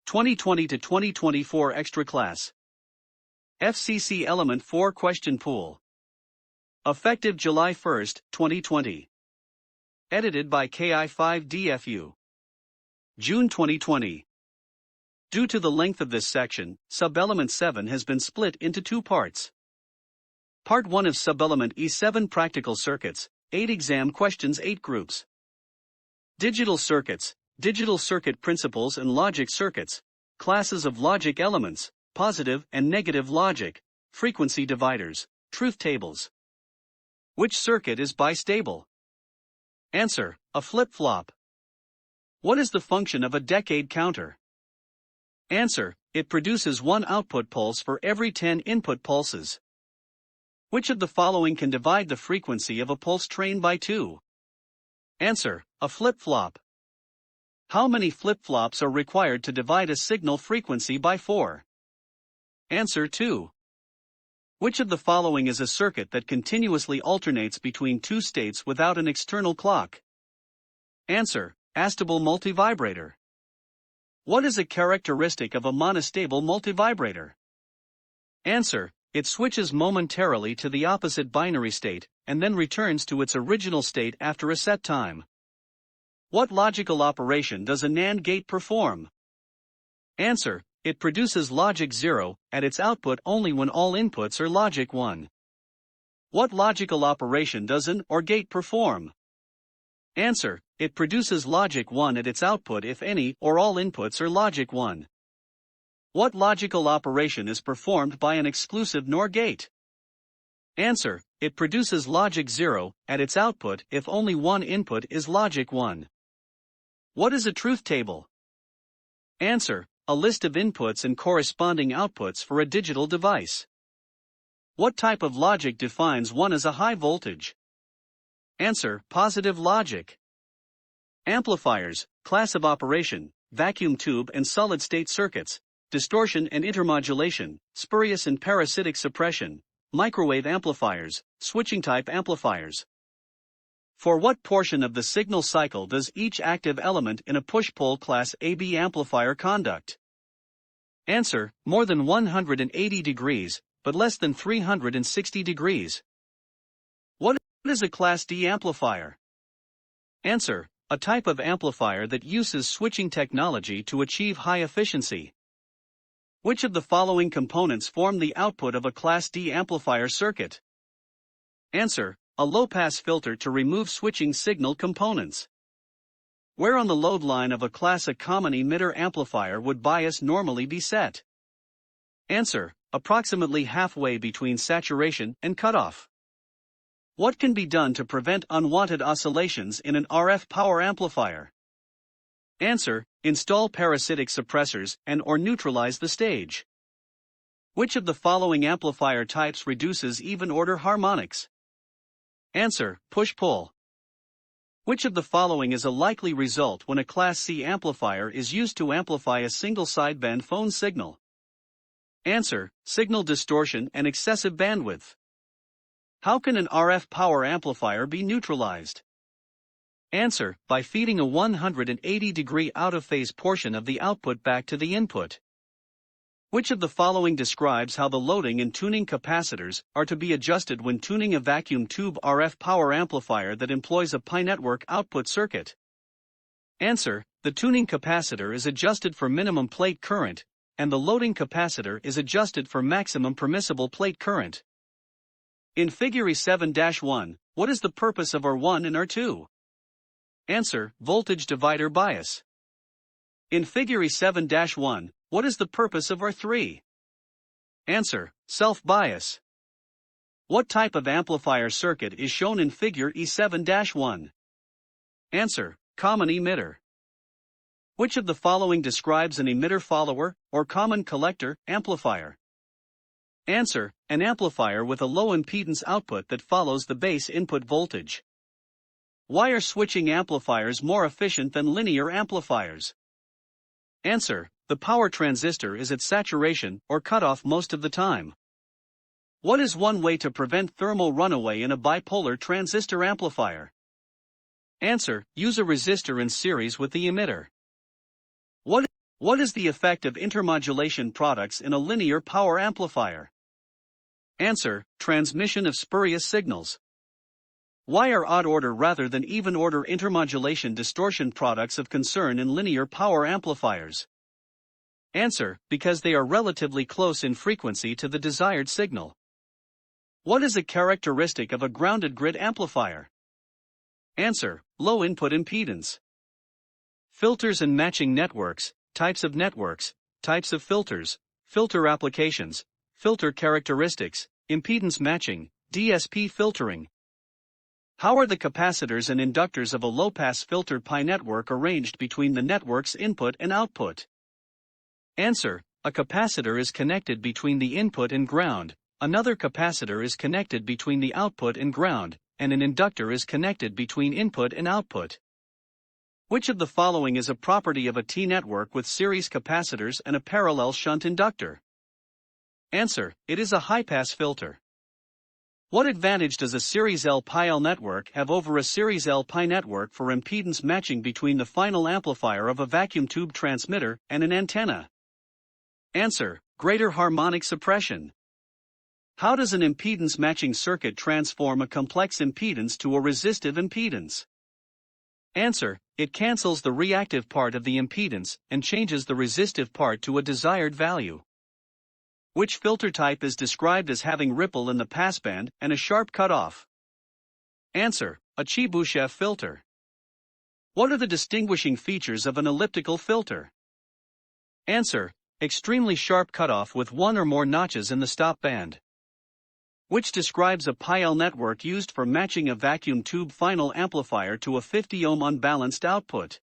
2020 to 2024 Extra Class. FCC Element 4 Question Pool. Effective July 1, 2020. Edited by KI5DFU. June 2020. Due to the length of this section, Subelement 7 has been split into two parts. Part 1 of Subelement E7 Practical Circuits, 8 exam questions, 8 groups. Digital circuits, digital circuit principles and logic circuits, classes of logic elements, positive and negative logic, frequency dividers, truth tables. Which circuit is bistable? Answer: a flip-flop. What is the function of a decade counter? Answer: it produces one output pulse for every 10 input pulses. Which of the following can divide the frequency of a pulse train by 2? Answer: a flip-flop. How many flip-flops are required to divide a signal frequency by 4? Answer: 2. Which of the following is a circuit that continuously alternates between two states without an external clock? Answer: astable multivibrator. What is a characteristic of a monostable multivibrator? Answer: it switches momentarily to the opposite binary state, and then returns to its original state after a set time. What logical operation does a NAND gate perform? Answer: it produces logic 0 at its output only when all inputs are logic 1. What logical operation does an OR gate perform? Answer: it produces logic 1 at its output if any or all inputs are logic 1. What logical operation is performed by an exclusive NOR gate? Answer: it produces logic 0 at its output if only one input is logic 1. What is a truth table? Answer: a list of inputs and corresponding outputs for a digital device. What type of logic defines one as a high voltage? Answer: positive logic. Amplifiers, class of operation, vacuum tube and solid-state circuits, distortion and intermodulation, spurious and parasitic suppression, microwave amplifiers, switching-type amplifiers. For what portion of the signal cycle does each active element in a push-pull class AB amplifier conduct? Answer: more than 180 degrees, but less than 360 degrees. What is a Class D amplifier? Answer: a type of amplifier that uses switching technology to achieve high efficiency. Which of the following components form the output of a Class D amplifier circuit? Answer: a low-pass filter to remove switching signal components. Where on the load line of a Class A common emitter amplifier would bias normally be set? Answer: approximately halfway between saturation and cutoff. What can be done to prevent unwanted oscillations in an RF power amplifier? Answer: install parasitic suppressors and/or neutralize the stage. Which of the following amplifier types reduces even-order harmonics? Answer: push-pull. Which of the following is a likely result when a Class C amplifier is used to amplify a single sideband phone signal? Answer: signal distortion and excessive bandwidth. How can an RF power amplifier be neutralized? Answer: by feeding a 180-degree out-of-phase portion of the output back to the input. Which of the following describes how the loading and tuning capacitors are to be adjusted when tuning a vacuum tube RF power amplifier that employs a pi network output circuit? Answer: the tuning capacitor is adjusted for minimum plate current, and the loading capacitor is adjusted for maximum permissible plate current. In Figure E7-1, what is the purpose of R1 and R2? Answer: voltage divider bias. In Figure E7-1, what is the purpose of R3? Answer: self-bias. What type of amplifier circuit is shown in Figure E7-1? Answer: common emitter. Which of the following describes an emitter follower, or common collector, amplifier? Answer: an amplifier with a low impedance output that follows the base input voltage. Why are switching amplifiers more efficient than linear amplifiers? Answer: the power transistor is at saturation or cutoff most of the time. What is one way to prevent thermal runaway in a bipolar transistor amplifier? Answer: use a resistor in series with the emitter. What What is the effect of intermodulation products in a linear power amplifier? Answer: transmission of spurious signals. Why are odd-order rather than even-order intermodulation distortion products of concern in linear power amplifiers? Answer: because they are relatively close in frequency to the desired signal. What is a characteristic of a grounded grid amplifier? Answer: low input impedance. Filters and matching networks, types of filters, filter applications, filter characteristics, impedance matching, DSP filtering. How are the capacitors and inductors of a low-pass filtered pi network arranged between the network's input and output? Answer: a capacitor is connected between the input and ground, another capacitor is connected between the output and ground, and an inductor is connected between input and output. Which of the following is a property of a T network with series capacitors and a parallel shunt inductor? Answer: it is a high-pass filter. What advantage does a series L-Pi-L network have over a series L-Pi network for impedance matching between the final amplifier of a vacuum tube transmitter and an antenna? Answer: greater harmonic suppression. How does an impedance matching circuit transform a complex impedance to a resistive impedance? Answer: it cancels the reactive part of the impedance and changes the resistive part to a desired value. Which filter type is described as having ripple in the passband and a sharp cutoff? Answer: a Chebyshev filter. What are the distinguishing features of an elliptical filter? Answer: extremely sharp cutoff with one or more notches in the stop band. Which describes a pi-L network used for matching a vacuum tube final amplifier to a 50 ohm unbalanced output?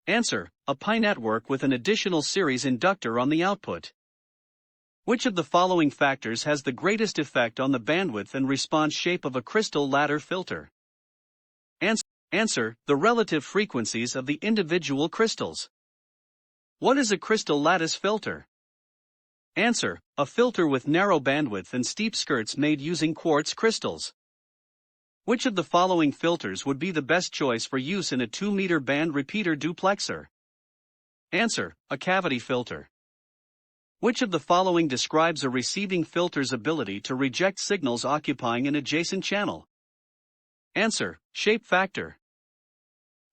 Answer: a pi network with an additional series inductor on the output. Which of the following factors has the greatest effect on the bandwidth and response shape of a crystal ladder filter? Answer: the relative frequencies of the individual crystals. What is a crystal lattice filter? Answer: a filter with narrow bandwidth and steep skirts made using quartz crystals. Which of the following filters would be the best choice for use in a 2-meter band repeater duplexer? Answer: a cavity filter. Which of the following describes a receiving filter's ability to reject signals occupying an adjacent channel? Answer: shape factor.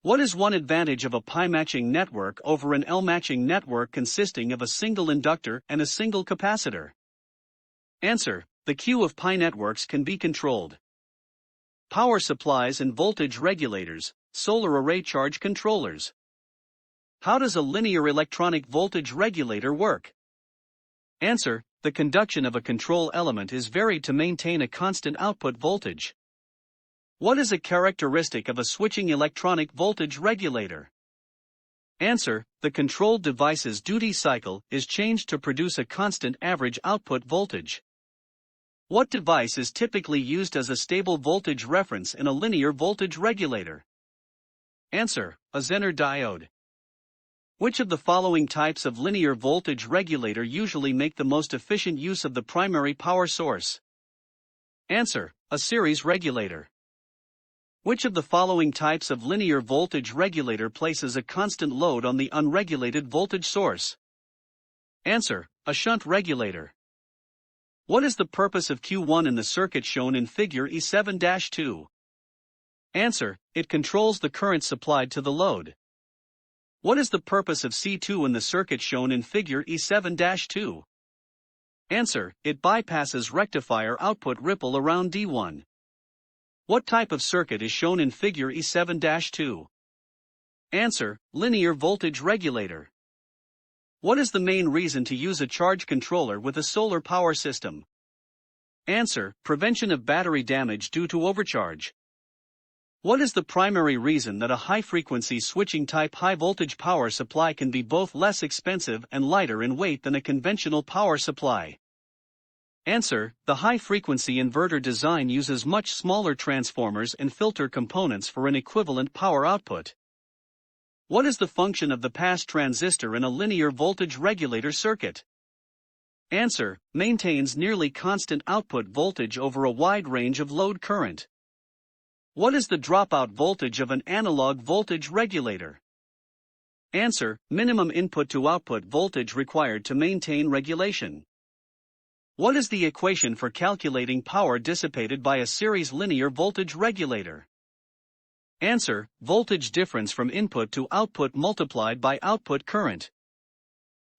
What is one advantage of a pi matching network over an L matching network consisting of a single inductor and a single capacitor? Answer: the Q of pi networks can be controlled. Power supplies and voltage regulators, solar array charge controllers. How does a linear electronic voltage regulator work? Answer: the conduction of a control element is varied to maintain a constant output voltage. What is a characteristic of a switching electronic voltage regulator? Answer: the controlled device's duty cycle is changed to produce a constant average output voltage. What device is typically used as a stable voltage reference in a linear voltage regulator? Answer: a Zener diode. Which of the following types of linear voltage regulator usually make the most efficient use of the primary power source? Answer: a series regulator. Which of the following types of linear voltage regulator places a constant load on the unregulated voltage source? Answer: a shunt regulator. What is the purpose of Q1 in the circuit shown in figure E7-2? Answer: it controls the current supplied to the load. What is the purpose of C2 in the circuit shown in figure E7-2? Answer: it bypasses rectifier output ripple around D1. What type of circuit is shown in figure E7-2? Answer: linear voltage regulator. What is the main reason to use a charge controller with a solar power system? Answer: prevention of battery damage due to overcharge. What is the primary reason that a high-frequency switching type high-voltage power supply can be both less expensive and lighter in weight than a conventional power supply? Answer: the high-frequency inverter design uses much smaller transformers and filter components for an equivalent power output. What is the function of the pass transistor in a linear voltage regulator circuit? Answer: maintains nearly constant output voltage over a wide range of load current. What is the dropout voltage of an analog voltage regulator? Answer: minimum input to output voltage required to maintain regulation. What is the equation for calculating power dissipated by a series linear voltage regulator? Answer: voltage difference from input to output multiplied by output current.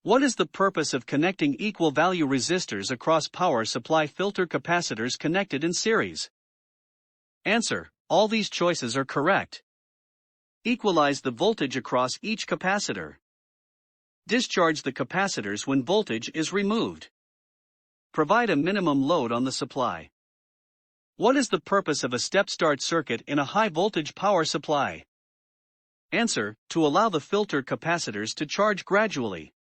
What is the purpose of connecting equal value resistors across power supply filter capacitors connected in series? Answer: all these choices are correct. Equalize the voltage across each capacitor. Discharge the capacitors when voltage is removed. Provide a minimum load on the supply. What is the purpose of a step-start circuit in a high-voltage power supply? Answer: to allow the filter capacitors to charge gradually.